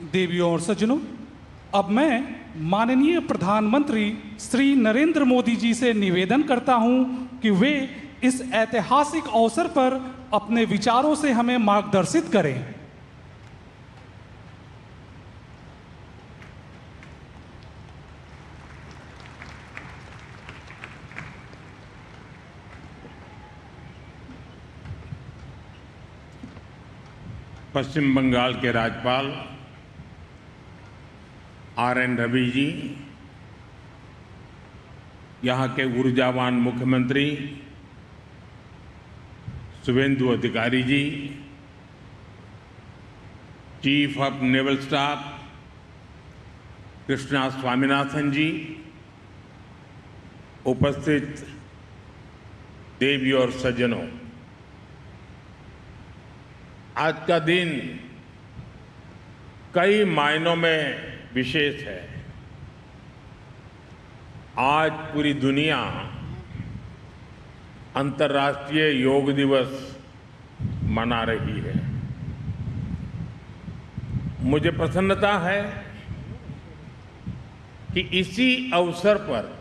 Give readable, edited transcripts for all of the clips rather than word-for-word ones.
देवियों और सज्जनों, अब मैं माननीय प्रधानमंत्री श्री नरेंद्र मोदी जी से निवेदन करता हूं कि वे इस ऐतिहासिक अवसर पर अपने विचारों से हमें मार्गदर्शित करें। पश्चिम बंगाल के राज्यपाल आर.एन. रवि जी, यहाँ के ऊर्जावान मुख्यमंत्री Suvendu Adhikari ji, chief of naval staff Krishna Swaminathan ji, उपस्थित देवी और सज्जनों, आज का दिन कई मायनों में विशेष है। आज पूरी दुनिया अंतर्राष्ट्रीय योग दिवस मना रही है। मुझे प्रसन्नता है कि इसी अवसर पर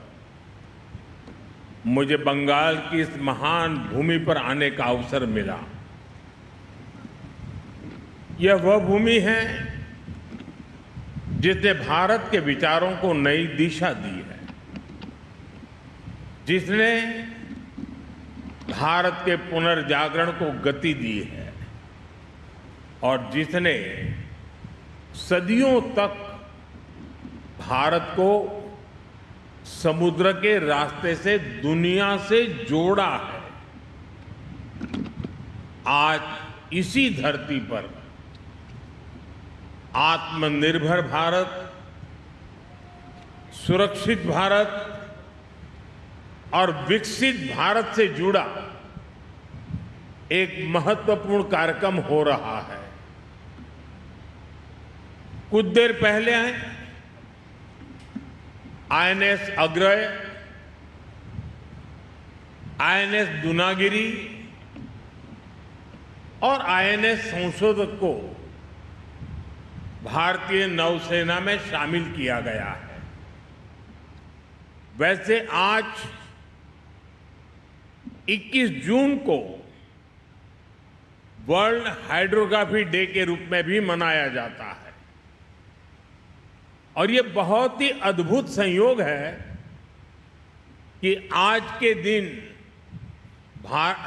मुझे बंगाल की इस महान भूमि पर आने का अवसर मिला। यह वह भूमि है जिसने भारत के विचारों को नई दिशा दी है, जिसने भारत के पुनर्जागरण को गति दी है और जिसने सदियों तक भारत को समुद्र के रास्ते से दुनिया से जोड़ा है। आज इसी धरती पर आत्मनिर्भर भारत, सुरक्षित भारत और विकसित भारत से जुड़ा एक महत्वपूर्ण कार्यक्रम हो रहा है। कुछ देर पहले आईएनएस अग्रय, आईएनएस दूनागिरी और आईएनएस संशोधक को भारतीय नौसेना में शामिल किया गया है। वैसे आज 21 जून को वर्ल्ड हाइड्रोग्राफी डे के रूप में भी मनाया जाता है और ये बहुत ही अद्भुत संयोग है कि आज के दिन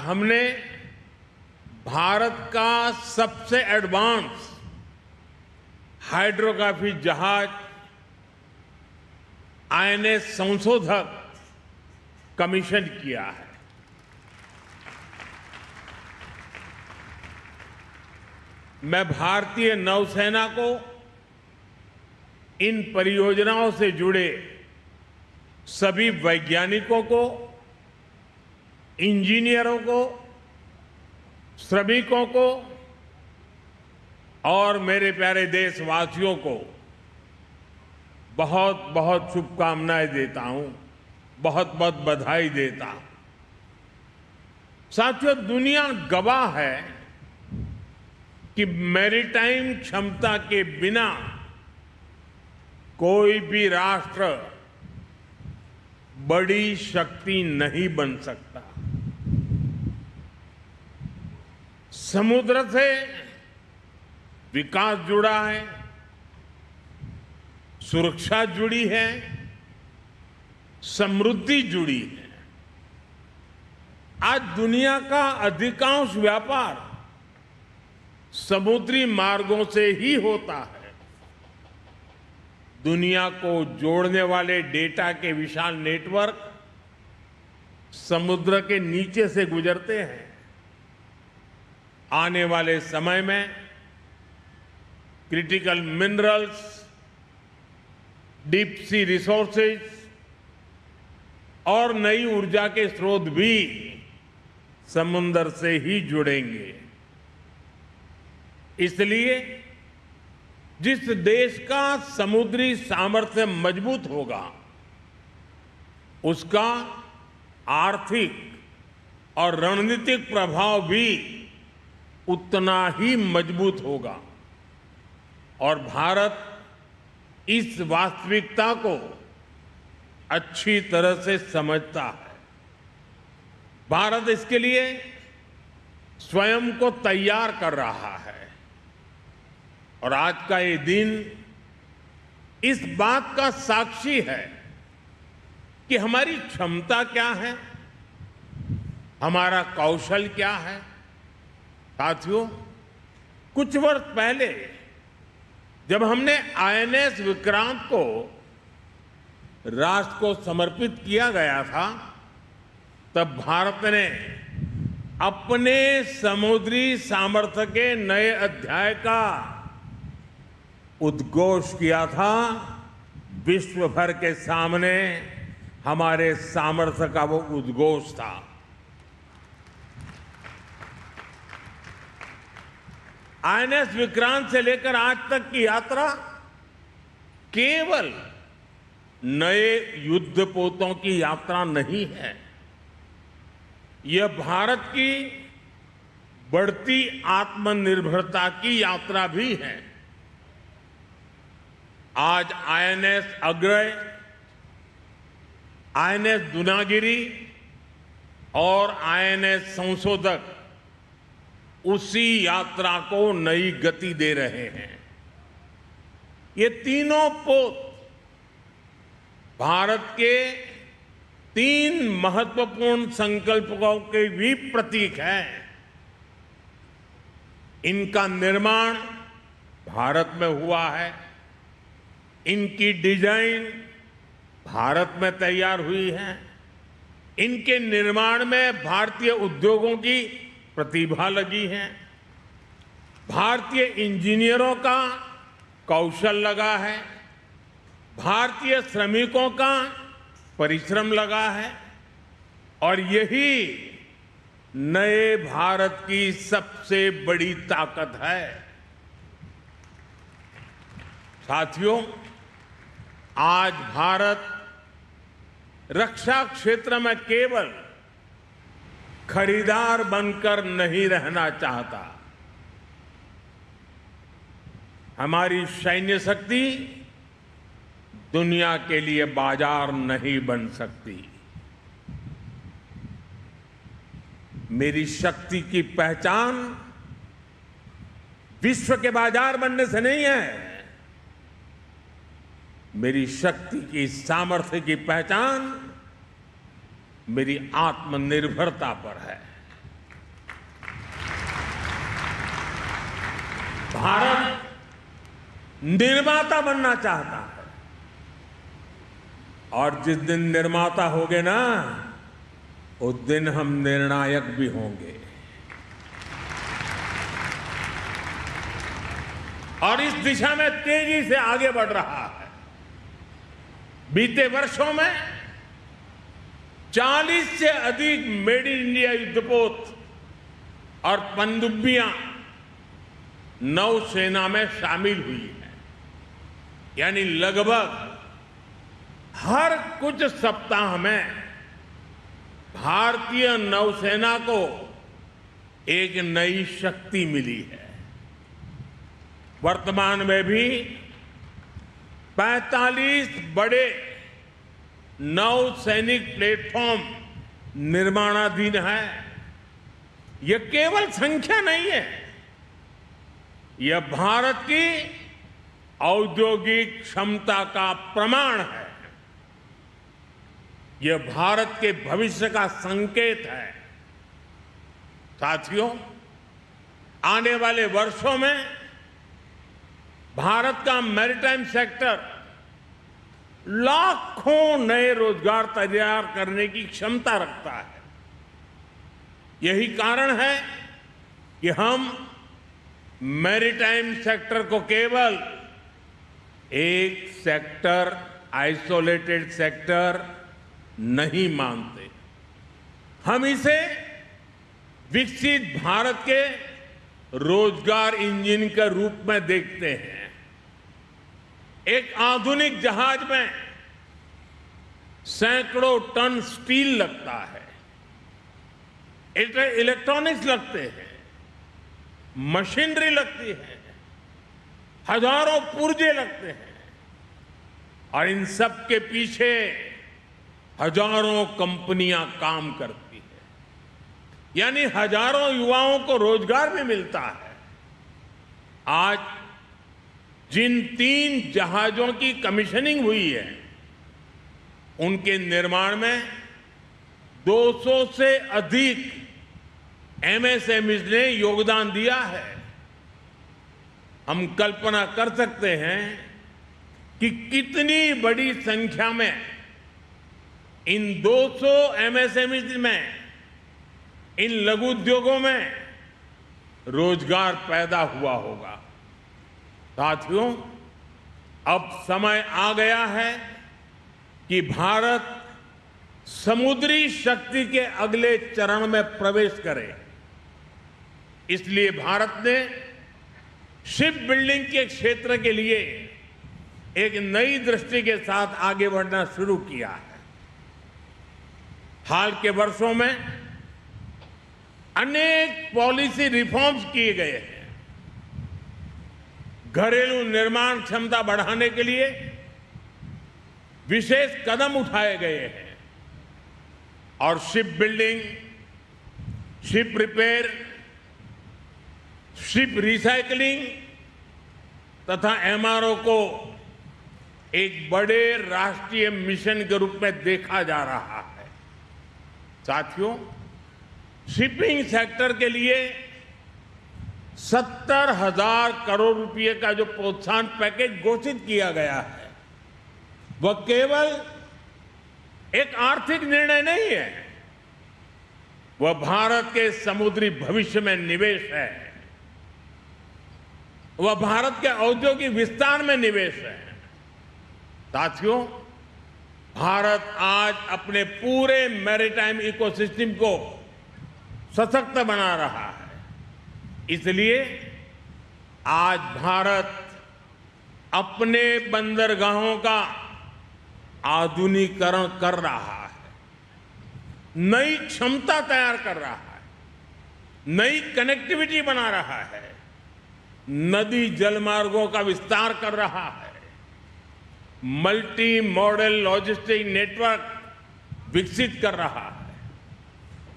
हमने भारत का सबसे एडवांस हाइड्रोग्राफी जहाज आईएनएस संशोधक कमीशन किया है। मैं भारतीय नौसेना को इन परियोजनाओं से जुड़े सभी वैज्ञानिकों को, इंजीनियरों को, श्रमिकों को और मेरे प्यारे देशवासियों को बहुत बहुत शुभकामनाएं देता हूं, बहुत बहुत बधाई देता हूं। साथियों, दुनिया गवाह है कि मैरीटाइम क्षमता के बिना कोई भी राष्ट्र बड़ी शक्ति नहीं बन सकता। समुद्र से विकास जुड़ा है, सुरक्षा जुड़ी है, समृद्धि जुड़ी है। आज दुनिया का अधिकांश व्यापार समुद्री मार्गों से ही होता है। दुनिया को जोड़ने वाले डेटा के विशाल नेटवर्क समुद्र के नीचे से गुजरते हैं। आने वाले समय में critical minerals, deep sea resources और नई ऊर्जा के स्रोत भी समुद्र से ही जुड़ेंगे। इसलिए जिस देश का समुद्री सामर्थ्य मजबूत होगा, उसका आर्थिक और रणनीतिक प्रभाव भी उतना ही मजबूत होगा। और भारत इस वास्तविकता को अच्छी तरह से समझता है। भारत इसके लिए स्वयं को तैयार कर रहा है और आज का ये दिन इस बात का साक्षी है कि हमारी क्षमता क्या है, हमारा कौशल क्या है। साथियों, कुछ वर्ष पहले जब हमने आईएनएस विक्रांत को राष्ट्र को समर्पित किया गया था, तब भारत ने अपने समुद्री सामर्थ्य के नए अध्याय का उद्घोष किया था। विश्व भर के सामने हमारे सामर्थ्य का वो उद्घोष था। आईएनएस विक्रांत से लेकर आज तक की यात्रा केवल नए युद्धपोतों की यात्रा नहीं है, यह भारत की बढ़ती आत्मनिर्भरता की यात्रा भी है। आज आईएनएस अग्रय, आईएनएस दुनागिरी और आईएनएस संशोधक उसी यात्रा को नई गति दे रहे हैं। ये तीनों पोत भारत के 3 महत्वपूर्ण संकल्पों के भी प्रतीक हैं। इनका निर्माण भारत में हुआ है, इनकी डिजाइन भारत में तैयार हुई है, इनके निर्माण में भारतीय उद्योगों की प्रतिभा लगी है, भारतीय इंजीनियरों का कौशल लगा है, भारतीय श्रमिकों का परिश्रम लगा है और यही नए भारत की सबसे बड़ी ताकत है। साथियों, आज भारत रक्षा क्षेत्र में केवल खरीदार बनकर नहीं रहना चाहता। हमारी सैन्य शक्ति दुनिया के लिए बाजार नहीं बन सकती। मेरी शक्ति की पहचान विश्व के बाजार बनने से नहीं है, मेरी शक्ति की सामर्थ्य की पहचान मेरी आत्मनिर्भरता पर है। भारत निर्माता बनना चाहता है और जिस दिन निर्माता होंगे ना, उस दिन हम निर्णायक भी होंगे। और इस दिशा में तेजी से आगे बढ़ रहा है। बीते वर्षों में 40 से अधिक मेड इन इंडिया युद्धपोत और पनडुब्बियां नौसेना में शामिल हुई है। यानी लगभग हर कुछ सप्ताह में भारतीय नौसेना को एक नई शक्ति मिली है। वर्तमान में भी 45 बड़े नौसैनिक प्लेटफॉर्म निर्माणाधीन है। यह केवल संख्या नहीं है, यह भारत की औद्योगिक क्षमता का प्रमाण है। यह भारत के भविष्य का संकेत है। साथियों, आने वाले वर्षों में भारत का मैरीटाइम सेक्टर लाखों नए रोजगार तैयार करने की क्षमता रखता है। यही कारण है कि हम मैरीटाइम सेक्टर को केवल एक सेक्टर, आइसोलेटेड सेक्टर नहीं मानते। हम इसे विकसित भारत के रोजगार इंजन के रूप में देखते हैं। एक आधुनिक जहाज में सैकड़ों टन स्टील लगता है, इलेक्ट्रॉनिक्स लगते हैं, मशीनरी लगती है, हजारों पुर्जे लगते हैं और इन सब के पीछे हजारों कंपनियां काम करती है, यानी हजारों युवाओं को रोजगार भी मिलता है। आज जिन 3 जहाजों की कमीशनिंग हुई है, उनके निर्माण में 200 से अधिक एमएसएमईज ने योगदान दिया है। हम कल्पना कर सकते हैं कि कितनी बड़ी संख्या में इन 200 एमएसएमईज में, इन लघु उद्योगों में रोजगार पैदा हुआ होगा। साथियों, अब समय आ गया है कि भारत समुद्री शक्ति के अगले चरण में प्रवेश करे। इसलिए भारत ने शिप बिल्डिंग के क्षेत्र के लिए एक नई दृष्टि के साथ आगे बढ़ना शुरू किया है। हाल के वर्षों में अनेक पॉलिसी रिफॉर्म्स किए गए हैं। घरेलू निर्माण क्षमता बढ़ाने के लिए विशेष कदम उठाए गए हैं और ship building, ship repair, ship recycling तथा एमआरओ को एक बड़े राष्ट्रीय मिशन के रूप में देखा जा रहा है। साथियों, शिपिंग सेक्टर के लिए 70,000 करोड़ रुपए का जो प्रोत्साहन पैकेज घोषित किया गया है, वह केवल एक आर्थिक निर्णय नहीं है, वह भारत के समुद्री भविष्य में निवेश है, वह भारत के औद्योगिक विस्तार में निवेश है। साथियों, भारत आज अपने पूरे मैरीटाइम इकोसिस्टम को सशक्त बना रहा है। इसलिए आज भारत अपने बंदरगाहों का आधुनिकीकरण कर रहा है, नई क्षमता तैयार कर रहा है, नई कनेक्टिविटी बना रहा है, नदी जलमार्गों का विस्तार कर रहा है, मल्टी मॉडल लॉजिस्टिक नेटवर्क विकसित कर रहा है।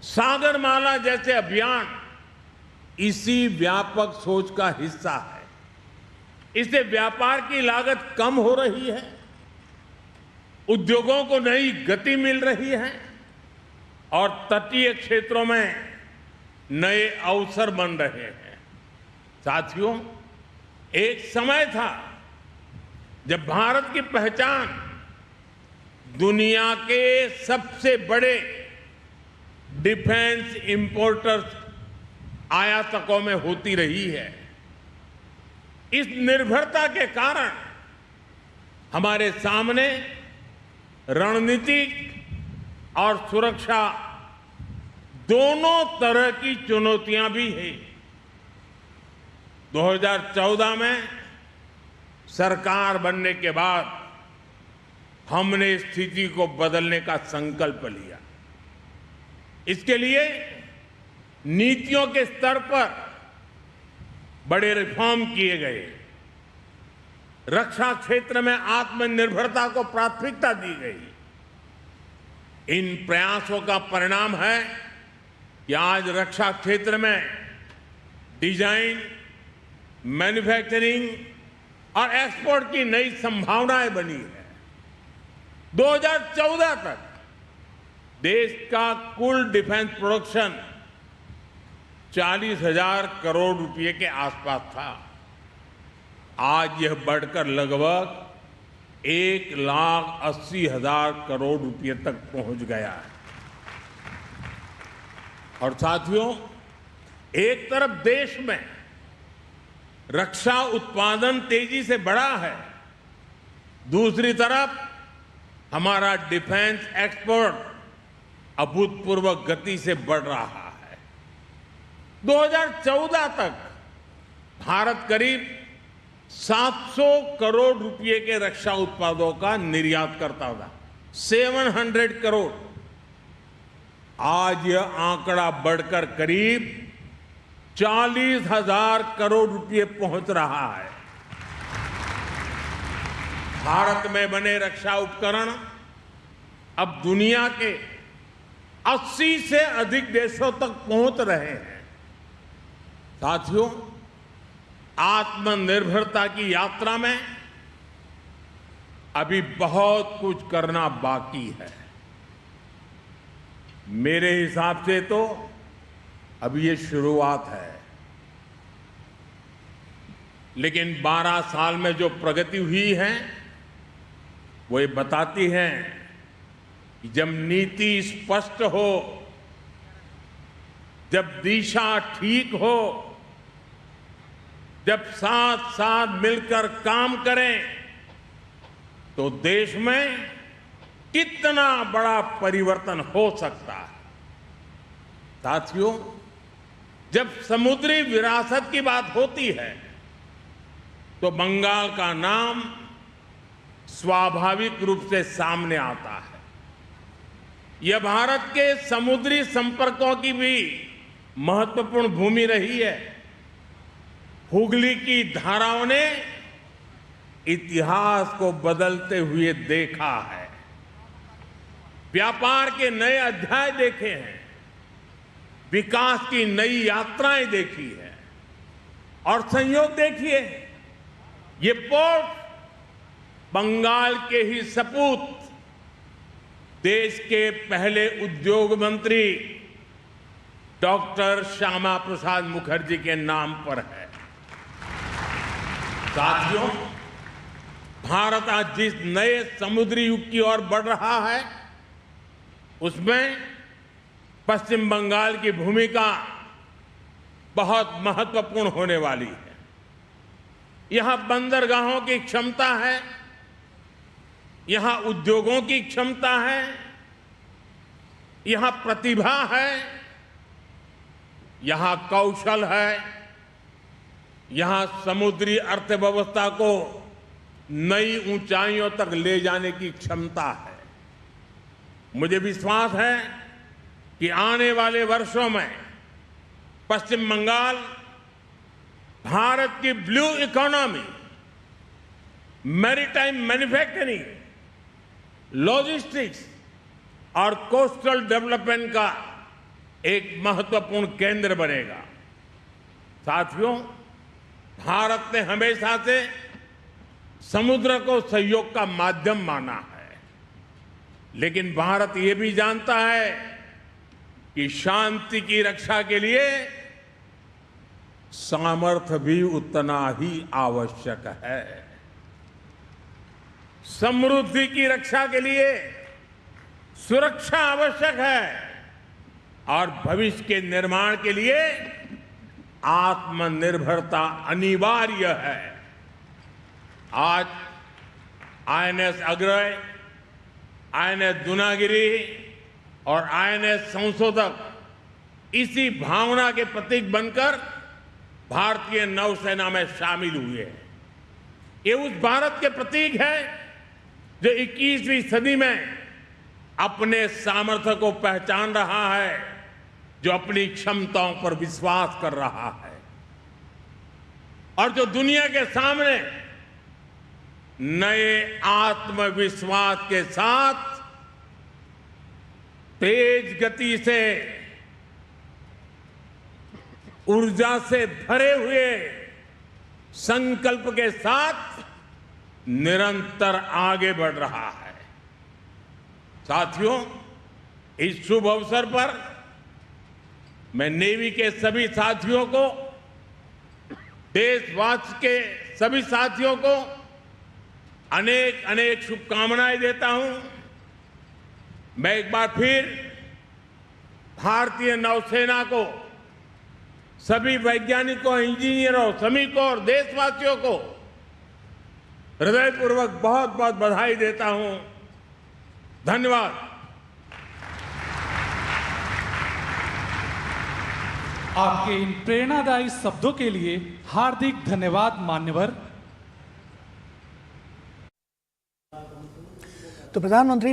सागरमाला जैसे अभियान इसी व्यापक सोच का हिस्सा है। इससे व्यापार की लागत कम हो रही है, उद्योगों को नई गति मिल रही है और तटीय क्षेत्रों में नए अवसर बन रहे हैं। साथियों, एक समय था जब भारत की पहचान दुनिया के सबसे बड़े डिफेंस इंपोर्टर्स, आयातकों में होती रही है। इस निर्भरता के कारण हमारे सामने रणनीतिक और सुरक्षा दोनों तरह की चुनौतियां भी हैं। 2014 में सरकार बनने के बाद हमने स्थिति को बदलने का संकल्प लिया। इसके लिए नीतियों के स्तर पर बड़े रिफॉर्म किए गए, रक्षा क्षेत्र में आत्मनिर्भरता को प्राथमिकता दी गई। इन प्रयासों का परिणाम है कि आज रक्षा क्षेत्र में डिजाइन, मैन्युफैक्चरिंग और एक्सपोर्ट की नई संभावनाएं बनी है। 2014 तक देश का कुल डिफेंस प्रोडक्शन 40,000 करोड़ रुपए के आसपास था। आज यह बढ़कर लगभग 1,80,000 करोड़ रुपए तक पहुंच गया है। और साथियों, एक तरफ देश में रक्षा उत्पादन तेजी से बढ़ा है, दूसरी तरफ हमारा डिफेंस एक्सपोर्ट अभूतपूर्व गति से बढ़ रहा है। 2014 तक भारत करीब 700 करोड़ रुपए के रक्षा उत्पादों का निर्यात करता था, 700 करोड़। आज यह आंकड़ा बढ़कर करीब 40,000 करोड़ रुपए पहुंच रहा है। भारत में बने रक्षा उपकरण अब दुनिया के 80 से अधिक देशों तक पहुंच रहे हैं। साथियों, आत्मनिर्भरता की यात्रा में अभी बहुत कुछ करना बाकी है। मेरे हिसाब से तो अभी ये शुरुआत है, लेकिन 12 साल में जो प्रगति हुई है वो ये बताती है कि जब नीति स्पष्ट हो, जब दिशा ठीक हो, जब साथ साथ मिलकर काम करें तो देश में कितना बड़ा परिवर्तन हो सकता है। साथियों, जब समुद्री विरासत की बात होती है तो बंगाल का नाम स्वाभाविक रूप से सामने आता है। यह भारत के समुद्री संपर्कों की भी महत्वपूर्ण भूमि रही है। हुगली की धाराओं ने इतिहास को बदलते हुए देखा है, व्यापार के नए अध्याय देखे हैं, विकास की नई यात्राएं देखी है। और संयोग देखिए, ये पोर्ट बंगाल के ही सपूत देश के पहले उद्योग मंत्री डॉक्टर श्यामा प्रसाद मुखर्जी के नाम पर है। साथियों, भारत आज जिस नए समुद्री युग की ओर बढ़ रहा है उसमें पश्चिम बंगाल की भूमिका बहुत महत्वपूर्ण होने वाली है। यहां बंदरगाहों की क्षमता है, यहां उद्योगों की क्षमता है, यहां प्रतिभा है, यहां कौशल है, यहां समुद्री अर्थव्यवस्था को नई ऊंचाइयों तक ले जाने की क्षमता है। मुझे विश्वास है कि आने वाले वर्षों में पश्चिम बंगाल भारत की blue economy, maritime manufacturing, logistics और कोस्टल डेवलपमेंट का एक महत्वपूर्ण केंद्र बनेगा। साथियों, भारत ने हमेशा से समुद्र को सहयोग का माध्यम माना है, लेकिन भारत ये भी जानता है कि शांति की रक्षा के लिए सामर्थ्य भी उतना ही आवश्यक है। समृद्धि की रक्षा के लिए सुरक्षा आवश्यक है और भविष्य के निर्माण के लिए आत्मनिर्भरता अनिवार्य है। आज आईएनएस अग्रय, आईएनएस दुनागिरी और आईएनएस संशोधक इसी भावना के प्रतीक बनकर भारतीय नौसेना में शामिल हुए हैं। ये उस भारत के प्रतीक है जो 21वीं सदी में अपने सामर्थ्य को पहचान रहा है, जो अपनी क्षमताओं पर विश्वास कर रहा है और जो दुनिया के सामने नए आत्मविश्वास के साथ तेज गति से, ऊर्जा से भरे हुए संकल्प के साथ निरंतर आगे बढ़ रहा है। साथियों, इस शुभ अवसर पर मैं नेवी के सभी साथियों को, देशवासी के सभी साथियों को अनेक अनेक शुभकामनाएं देता हूं। मैं एक बार फिर भारतीय नौसेना को, सभी वैज्ञानिकों, इंजीनियरों, श्रमिकों और देशवासियों को हृदयपूर्वक बहुत बहुत बधाई देता हूं। धन्यवाद। आपके इन प्रेरणादायी शब्दों के लिए हार्दिक धन्यवाद मान्यवर। तो प्रधानमंत्री